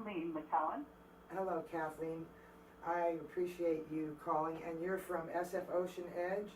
Kathleen McCowan. Hello, Kathleen. I appreciate you calling. And you're from SF Ocean Edge?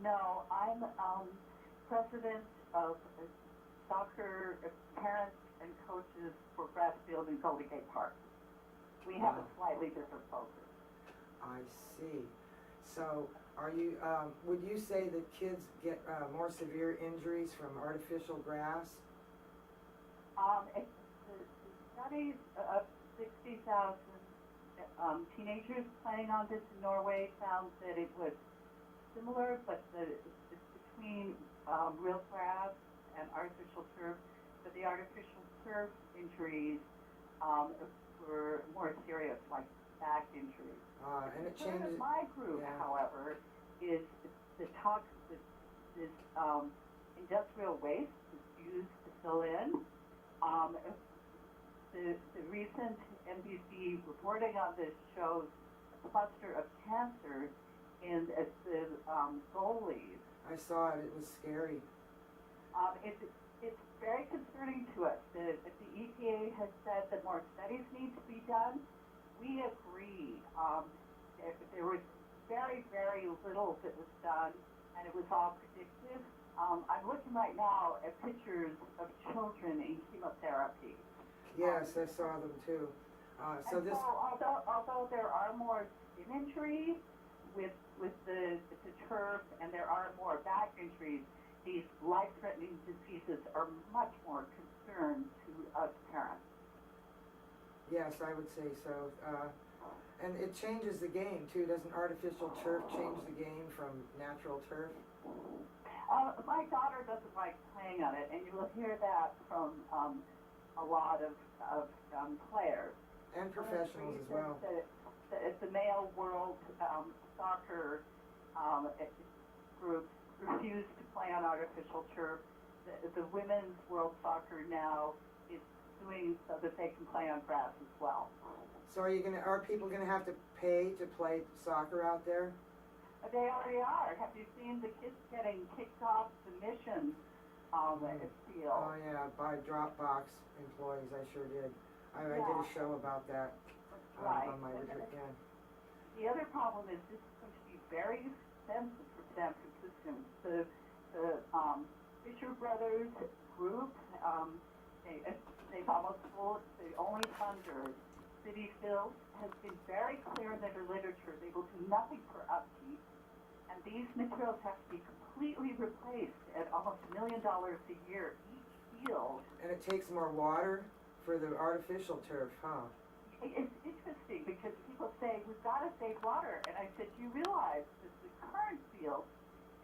No, I'm president of soccer parents and coaches for Grassfield and Golden Gate Park. We have a slightly different focus. I see. So, are you? Would you say that kids get more severe injuries from artificial grass? The studies of 60,000 teenagers playing on this in Norway found that it was similar, but it's between real grass and artificial turf. But the artificial turf injuries were more serious, like back injuries. And it changes. My group, however, is this industrial waste is used to fill in. The recent NBC reporting on this shows a cluster of cancer in the goalies. I saw it. It was scary. It's very concerning to us. The EPA has said that more studies need to be done. We agree. There was very, very little that was done, and it was all predictive. I'm looking right now at pictures of children in chemotherapy. Yes, I saw them too. Although there are more skin injuries with the turf, and there are more back injuries, these life-threatening diseases are much more concern to us parents. Yes, I would say so. And it changes the game too. Doesn't artificial turf change the game from natural turf? My daughter doesn't like playing on it, and you will hear that from a lot of players. And professionals as well. The male world soccer groups refuse to play on artificial turf. The women's world soccer now is doing so that they can play on grass as well. So are people gonna have to pay to play soccer out there? They already are. Have you seen the kids getting kicked off the mission field? Oh yeah, by Dropbox employees. I sure did. I did a show about that on my retreat. Yeah. The other problem is this is going to be very expensive for San Francisco. The Fisher Brothers group, they've almost full. The only funder, City Field, has been very clear in their literature. They will do nothing for upkeep, and these materials have to be completely replaced at almost $1 million a year each field. And it takes more water for the artificial turf, huh? It's interesting because people say, we've got to save water. And I said, do you realize that the current fields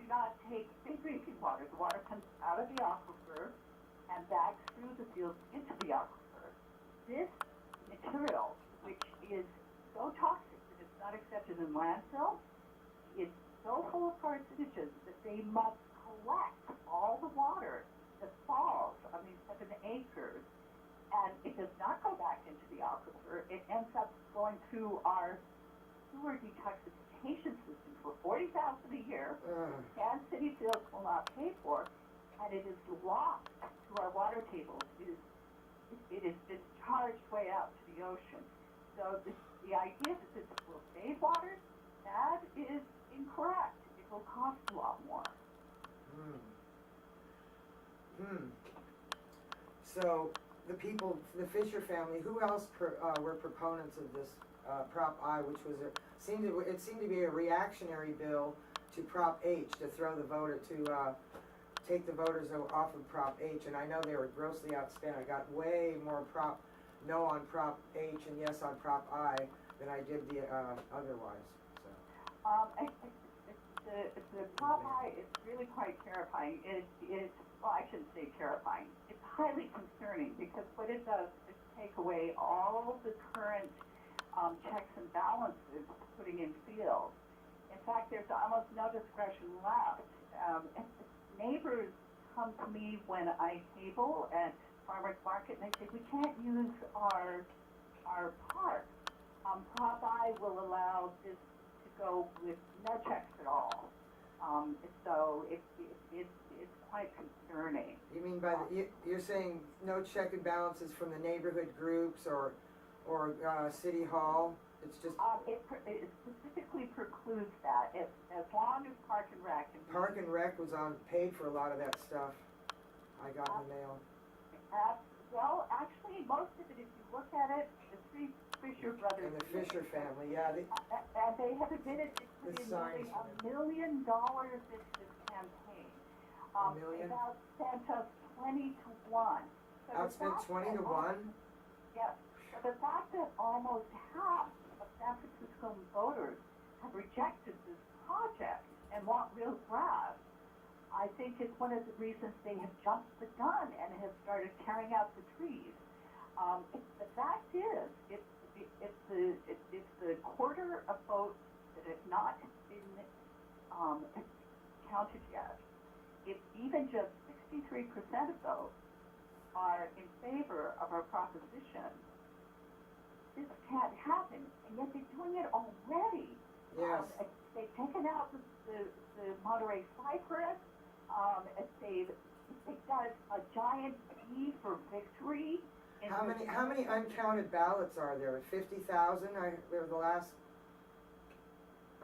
do not take in drinking water? The water comes out of the aquifer and back through the fields into the aquifer. This material, which is so toxic that it's not accepted in landfill, is so full of carcinogens that they must collect all the water that falls on these 7 acres. And it does not go back into the aquifer. It ends up going through our sewer detoxification system for $40,000 a year. And City Fields will not pay for, and it is lost to our water tables. It is discharged way out to the ocean. So the idea that this will save water, that is incorrect. It will cost a lot more. So the Fisher family, who else were proponents of this Prop I, which was it seemed to be a reactionary bill to Prop H, to throw the voter to take the voters off of Prop H, and I know they were grossly outspent. I got way more no on Prop H and yes on Prop I than I did the otherwise. So. The Prop I is really quite terrifying. Well, I shouldn't say terrifying. It's highly concerning because what it does is take away all the current checks and balances putting in fields. In fact, there's almost no discretion left. Neighbors come to me when I table at farmers market and they say, we can't use our park. Prop I will allow this to go with no checks at all. So it's quite concerning. You mean by you're saying no check and balances from the neighborhood groups or or City Hall? It's just, It specifically precludes that, as long as Park and Rec. Park and Rec was paid for a lot of that stuff I got in the mail. Well, actually, most of it, if you look at it, the three Fisher brothers. And the Fisher family, yeah. And they have admitted to putting nearly $1 million into this campaign. $1 million? It outspent us 20 to 1. So Outspent 20 to 1? Yes. So the fact that almost half of San Francisco voters have rejected this project and want real grass, I think it's one of the reasons they have jumped the gun and have started tearing out the trees. The fact is, it's the quarter of votes that have not been counted yet. If even just 63% of those are in favor of our proposition, this can't happen, and yet they're doing it already. Yes. They've taken out the Monterey cypress. They've got a giant P for victory. How many uncounted ballots are there? 50,000? They're the last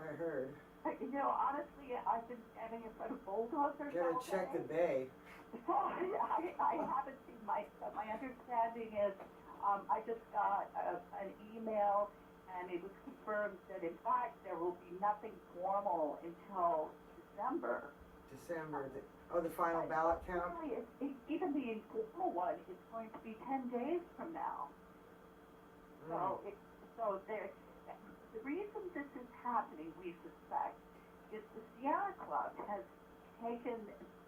I heard. You know, honestly, I've been standing in front of bulldozers. Gotta check the bay. I haven't seen my understanding is, I just got an email, and it was confirmed that in fact there will be nothing formal until December. The final ballot count? Really, even the informal one is going to be 10 days from now. So the reason this is happening, we suspect, is the Sierra Club has taken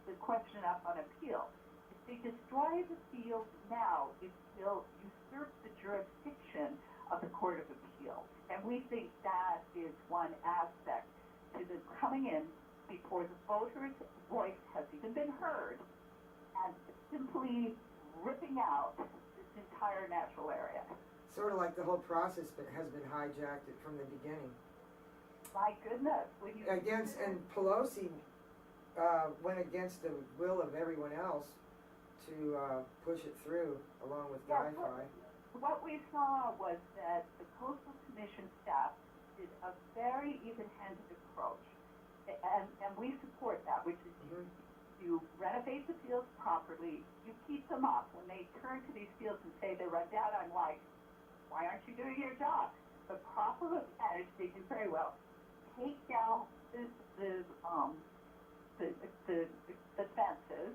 the question up on appeal. If they destroy the field now, it will usurp the jurisdiction of the Court of Appeal. And we think that is one aspect to the coming in before the voters' voice has even been heard, and simply ripping out this entire natural area. Sort of like the whole process has been hijacked from the beginning. My goodness. And Pelosi went against the will of everyone else to push it through, along with Wi-Fi. What we saw was that the Coastal Commission staff did a very even-handed approach. And we support that, which is you renovate the fields properly, you keep them up. When they turn to these fields and say they're run down, I'm like, why aren't you doing your job? But properly managed, they do very well. Take down the fences,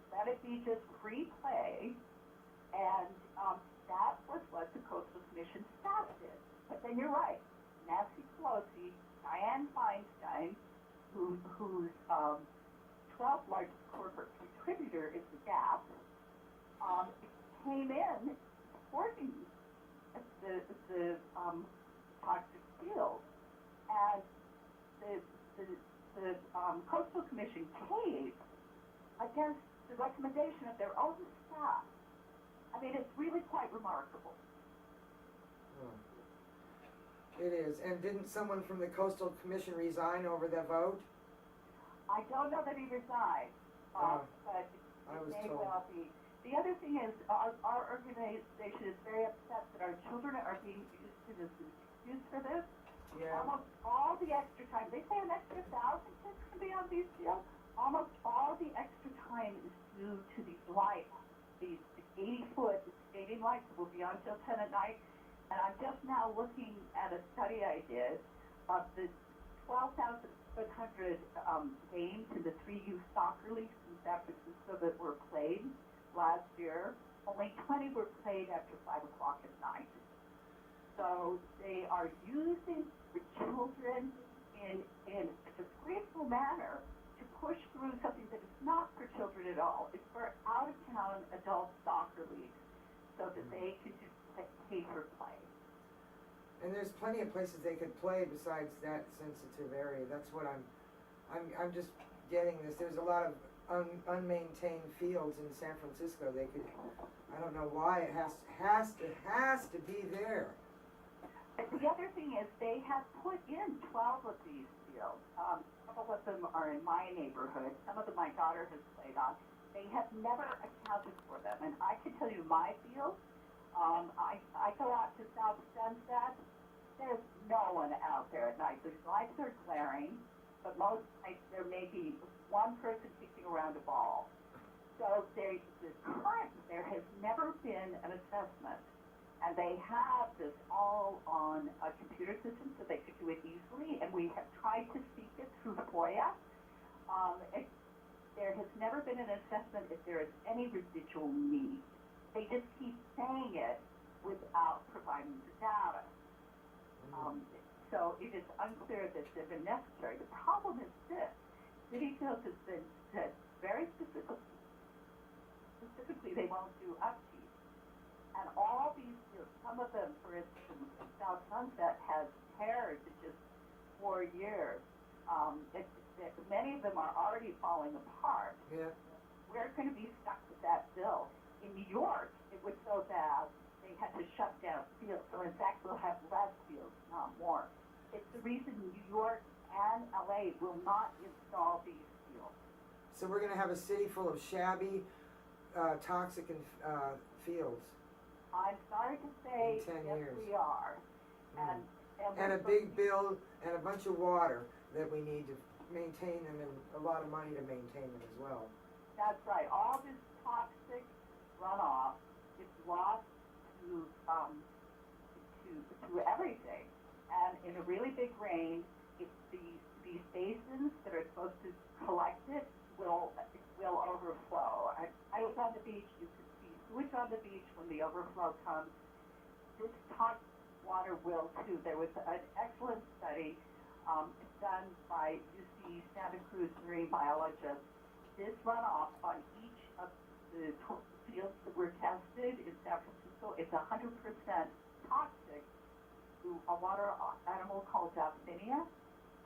let it be just free play, and that was what the Coastal Commission staff did. But then you're right, Nancy Pelosi, Dianne Feinstein, whose 12th largest corporate contributor is the Gap, came in supporting the toxic field, and the Coastal Commission caved against the recommendation of their own staff. I mean, it's really quite remarkable. It is. And didn't someone from the Coastal Commission resign over the vote? I don't know that he resigned, but it may well be. The other thing is, our organization is very upset that our children are being used as an excuse for this. Yeah. Almost all the extra time, they say an extra 1,000 kids can be on these fields. Almost all the extra time is due to these lights, these 80-foot stadium lights that will be on till 10 at night. And I'm just now looking at a study I did of the 12,700 games in the 3 youth soccer leagues in San Francisco that were played last year. Only 20 were played after 5 o'clock at night. So they are using the children in a disgraceful manner to push through something that is not for children at all. It's for out-of-town adult soccer leagues so that they can just pay for play. And there's plenty of places they could play besides that sensitive area. That's what I'm just getting this. There's a lot of unmaintained fields in San Francisco. They could, I don't know why it has to be there. The other thing is they have put in 12 of these fields. Some of them are in my neighborhood. Some of them my daughter has played on. They have never accounted for them. And I can tell you my field, I go out to South Sunset. There's no one out there at night. The lights are glaring, but most nights there may be one person kicking around a ball. So there has never been an assessment, and they have this all on a computer system so they could do it easily, and we have tried to seek it through FOIA. There has never been an assessment if there is any residual need. They just keep saying it without providing the data. So it is unclear that they've been necessary. The problem is this. City Fields has been said very specifically they won't do upkeep. And all these fields, some of them, for instance, South Sunset has tears in just 4 years. Many of them are already falling apart. Yeah. We're going to be stuck with that bill. In New York, it was so bad they had to shut down fields. So in fact, we'll have less fields, not more. It's the reason New York and LA will not install these fields. So we're going to have a city full of shabby, toxic fields. I'm sorry to say, In 10 yes, years. we are. And a big bill and a bunch of water that we need to maintain them, and a lot of money to maintain them as well. That's right. All this toxic runoff is lost to everything. And in a really big rain, if these basins that are supposed to collect it will overflow. I was on the beach. You could see sewage on the beach when the overflow comes. This toxic water will too. There was an excellent study done by UC Santa Cruz marine biologists. This runoff on each of the fields that were tested in San Francisco is 100% toxic to a water animal called Delphinia.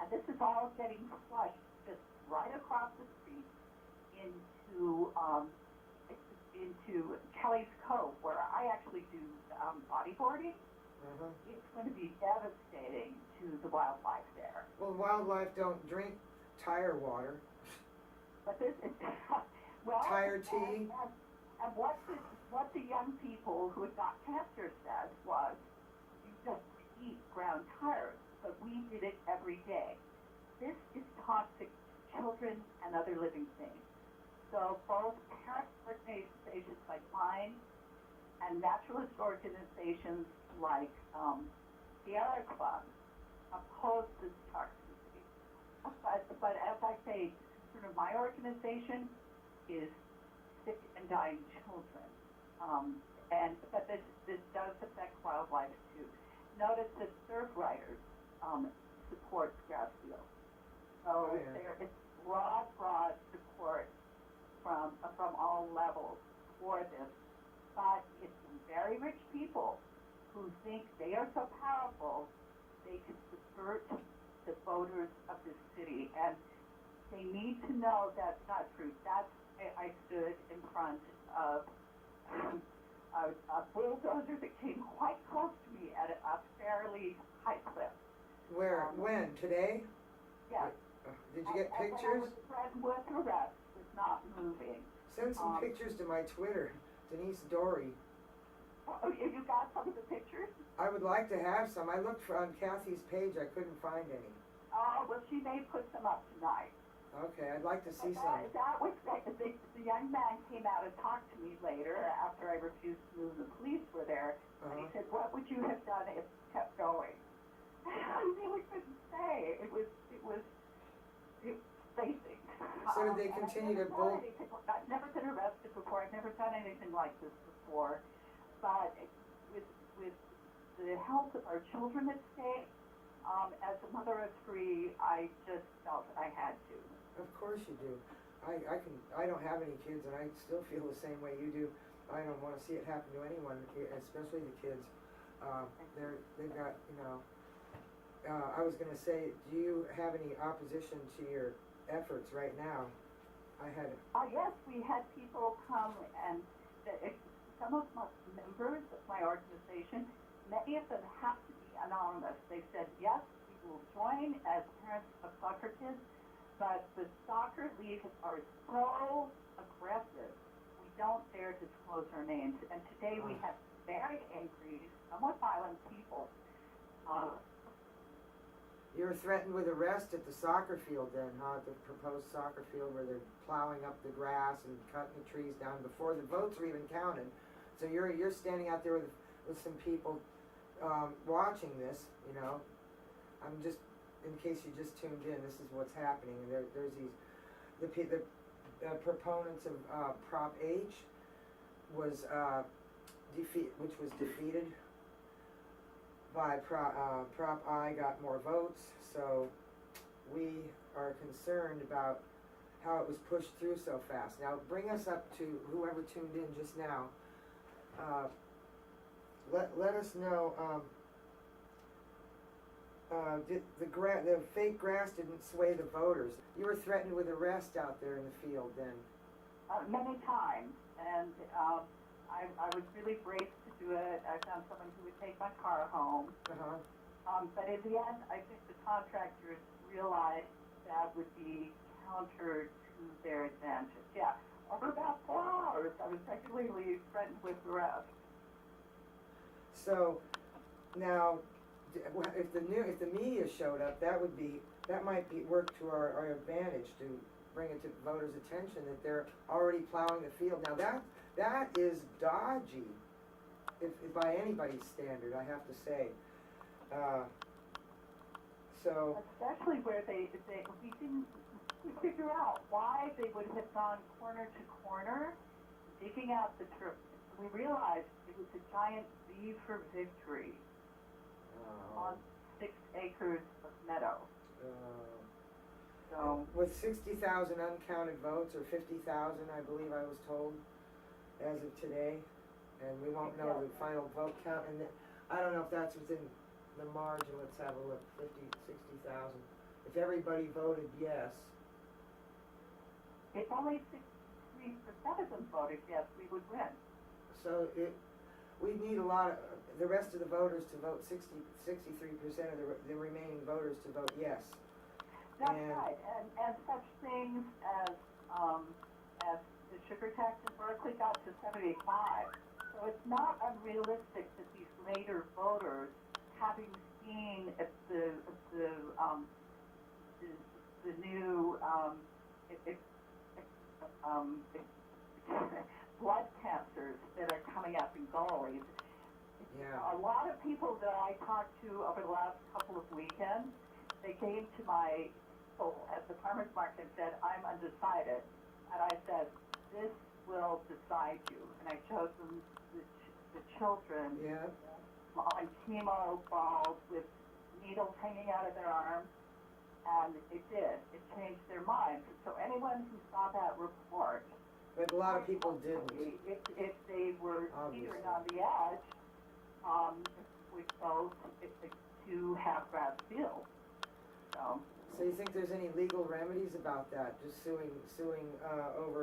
And this is all getting flushed just right across the street into Kelly's Cove, where I actually do bodyboarding. It's going to be devastating to the wildlife there. Well, wildlife don't drink tire water. But this is, well, Tire tea. And what the young people who had got cancer said was, you just eat ground tires, but we did it every day. This is toxic to children and other living things. So both parent organizations like mine and naturalist organizations like Sierra Club oppose this toxicity. But as I say, sort of my organization is sick and dying children. But this does affect wildlife too. Notice that surf riders support Grassfield. So there is broad support from all levels for this. But it's very rich people who think they are so powerful they can subvert the voters of this city. And they need to know that's not true. I stood in front of a bulldozer that came quite close to me at a fairly high clip. Where? When? Today? Yes. Did you get pictures? And I was threatened with arrest. It's not moving. Send some pictures to my Twitter, Denise Dory. Oh, you got some of the pictures? I would like to have some. I looked on Kathy's page. I couldn't find any. Oh, well, she may put some up tonight. Okay, I'd like to see some. That was the young man came out and talked to me later after I refused to move. The police were there, and he said, "What would you have done if it kept going?" I really couldn't say. It was basic. So did they continue to bull? I've never been arrested before. I've never done anything like this before. But with the health of our children at stake, as a mother of 3, I just felt I had to. Of course you do. I don't have any kids, and I still feel the same way you do. I don't want to see it happen to anyone, especially the kids. They've got, I was going to say, do you have any opposition to your efforts right now? Yes, we had people come, and some of my members of my organization, many of them have to be anonymous. They said, yes, we will join as parents of soccer kids, but the soccer leagues are so aggressive, we don't dare disclose our names. And today we have very angry, somewhat violent people. You were threatened with arrest at the soccer field then, huh? At the proposed soccer field where they're plowing up the grass and cutting the trees down before the votes are even counted. So you're standing out there with some people watching this, you know. I'm just, in case you just tuned in, this is what's happening. There's these, the proponents of Prop H was which was defeated by Prop I got more votes, so we are concerned about how it was pushed through so fast. Now, bring us up to whoever tuned in just now. Let us know. The fake grass didn't sway the voters. You were threatened with arrest out there in the field then. Many times, and I was really brave to do it. I found someone who would take my car home. But in the end, I think the contractors realized that would be counter to their advantage. Yeah, over about 4 hours, I was regularly threatened with arrest. So now, if the media showed up, that might be work to our advantage to bring it to voters' attention that they're already plowing the field. Now that is dodgy, if by anybody's standard, I have to say. So especially where we didn't figure out why they would have gone corner to corner, digging out the turf. We realized it was a giant V for victory on 6 acres of meadow. So with 60,000 uncounted votes, or 50,000, I believe I was told, as of today, and we won't know the final vote count. And I don't know if that's within the margin. Let's have a look. 60,000. If everybody voted yes. If only 63% of them voted yes, we would win. So we need a lot of the rest of the voters to vote 63% of the remaining voters to vote yes. That's right, and such things as the sugar tax in Berkeley got to 75. So it's not unrealistic that these later voters, having seen the new blood cancers that are coming up in goalies. Yeah. A lot of people that I talked to over the last couple of weekends, they came to my at the farmer's market and said, I'm undecided. And I said, this will decide you. And I showed them the children on chemo balls with needles hanging out of their arms. And it did. It changed their minds. So anyone who saw that report, but a lot of people didn't. If they were teetering on the edge, would vote to have grass fields. So you think there's any legal remedies about that? Just suing over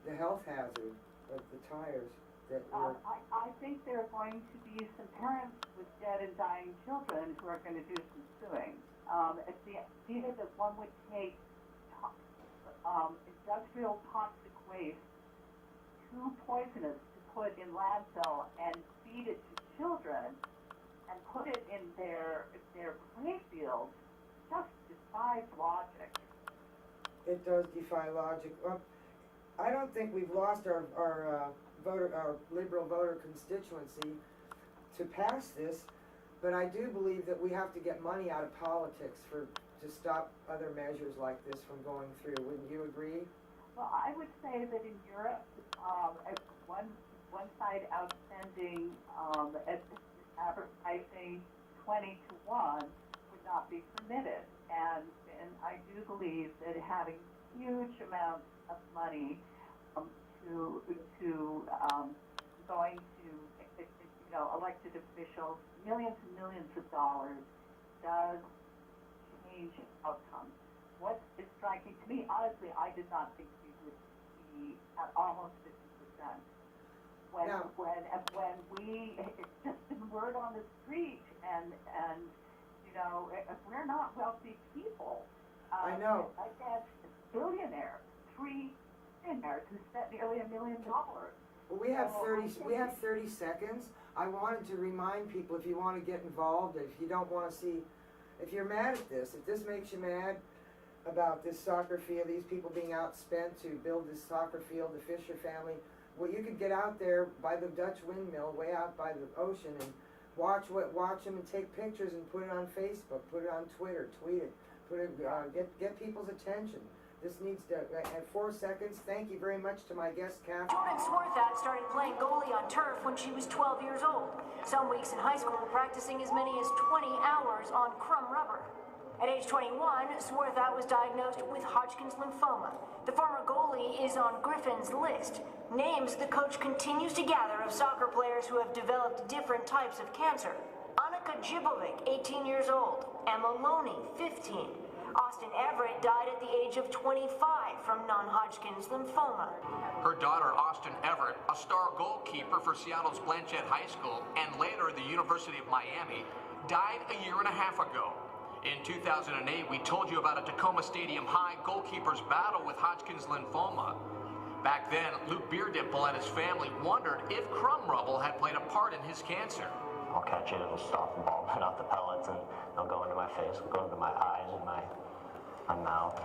the health hazard of the tires that were... I think there are going to be some parents with dead and dying children who are going to do some suing. It's the idea that one would take industrial toxic waste, too poisonous to put in landfill, and feed it to children and put it in their play fields just defies logic. It does defy logic. I don't think we've lost our liberal voter constituency to pass this, but I do believe that we have to get money out of politics to stop other measures like this from going through. Wouldn't you agree? Well, I would say that in Europe, one side outspending advertising 20 to 1 would not be permitted. And I do believe that having huge amounts of money going to elected officials, millions and millions of dollars, does change outcomes. What is striking to me, honestly, I did not think we would be at almost 50%. When it's just been word on the street, and we're not wealthy people. I know. I guess billionaires, 3 billionaires who spent nearly $1 million. Well, we have 30 seconds. I wanted to remind people, if you want to get involved, if you don't want to see, if you're mad at this, if this makes you mad about this soccer field, these people being outspent to build this soccer field, the Fisher family, well, you could get out there by the Dutch windmill, way out by the ocean, and watch them and take pictures and put it on Facebook, put it on Twitter, tweet it, get people's attention. This needs to, at 4 seconds, thank you very much to my guest, Catherine. Jordan Swarthout started playing goalie on turf when she was 12 years old. Some weeks in high school, practicing as many as 20 hours on crumb rubber. At age 21, Swarthout was diagnosed with Hodgkin's lymphoma. The former goalie is on Griffin's list, names the coach continues to gather of soccer players who have developed different types of cancer. Annika Jibovic, 18 years old. Emma Loney, 15. Austin Everett died at the age of 25 from non-Hodgkin's lymphoma. Her daughter, Austin Everett, a star goalkeeper for Seattle's Blanchette High School and later the University of Miami, died a year and a half ago. In 2008, we told you about a Tacoma Stadium High goalkeeper's battle with Hodgkin's lymphoma. Back then, Luke Beardimple and his family wondered if crumb rubble had played a part in his cancer. I'll catch it, it'll stop the ball, hit off the pellets, and they'll go into my face, go into my eyes and my mouth.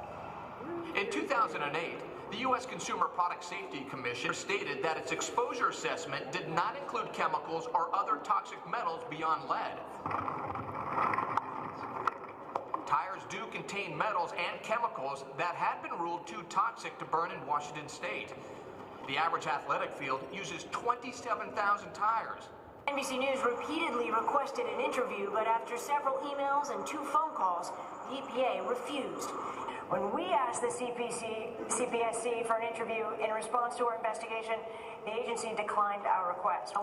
In 2008, the U.S. Consumer Product Safety Commission stated that its exposure assessment did not include chemicals or other toxic metals beyond lead. Tires do contain metals and chemicals that had been ruled too toxic to burn in Washington State. The average athletic field uses 27,000 tires. NBC News repeatedly requested an interview, but after several emails and 2 phone calls, the EPA refused. When we asked the CPSC for an interview in response to our investigation, the agency declined our request.